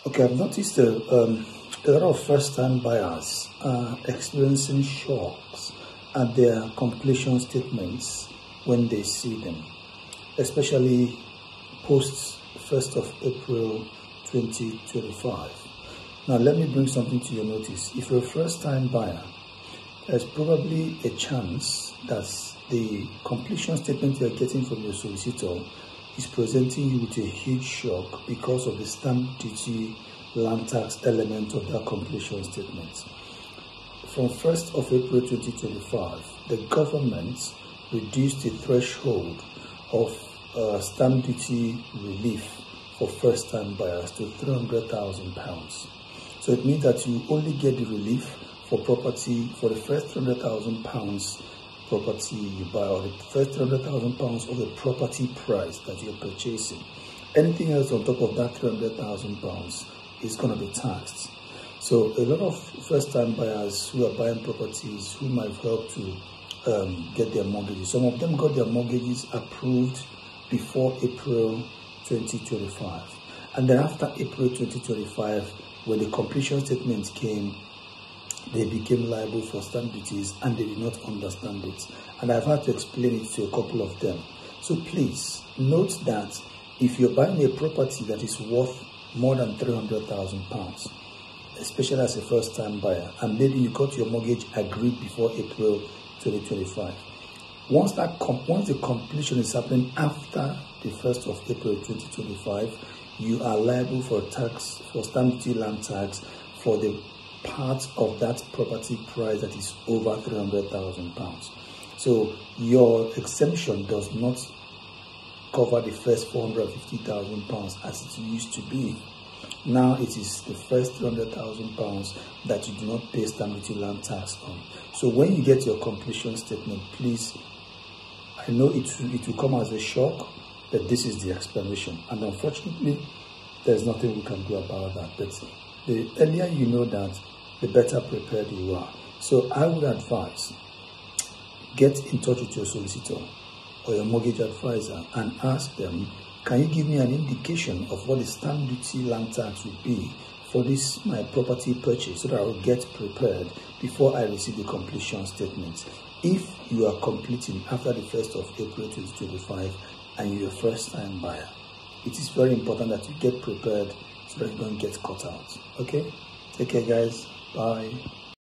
Okay, I've noticed a lot of first-time buyers are experiencing shocks at their completion statements when they see them, especially post 1st of April 2025. Now, let me bring something to your notice. If you're a first-time buyer, there's probably a chance that the completion statement you're getting from your solicitor is presenting you with a huge shock because of the stamp duty land tax element of that completion statement. From 1st of April 2025, the government reduced the threshold of stamp duty relief for first-time buyers to £300,000. So it means that you only get the relief for property for the first £300,000 property you buy, or the first £300,000 of the property price that you're purchasing. Anything else on top of that £300,000 is going to be taxed. So a lot of first-time buyers who are buying properties who might help to get their mortgages, some of them got their mortgages approved before April 2025, and then after April 2025, when the completion statement came, they became liable for stamp duties and they did not understand it. And I've had to explain it to a couple of them. So please note that if you're buying a property that is worth more than £300,000, especially as a first-time buyer, and maybe you got your mortgage agreed before April 2025, once the completion is happening after the 1st of April 2025, you are liable for tax, for stamp duty land tax, for the part of that property price that is over £300,000. So your exemption does not cover the first £450,000 as it used to be. Now it is the first £300,000 that you do not pay stamp duty land tax on. So when you get your completion statement, please, I know it will come as a shock, but this is the explanation. And unfortunately, there's nothing we can do about that. But the earlier you know that, the better prepared you are. So I would advise, get in touch with your solicitor or your mortgage advisor and ask them, can you give me an indication of what the stamp duty land tax would be for this my property purchase, so that I will get prepared before I receive the completion statement. If you are completing after the 1st of April 2025 and you're a first-time buyer, it is very important that you get prepared so that you don't get caught out. Okay? Take care, guys. Bye.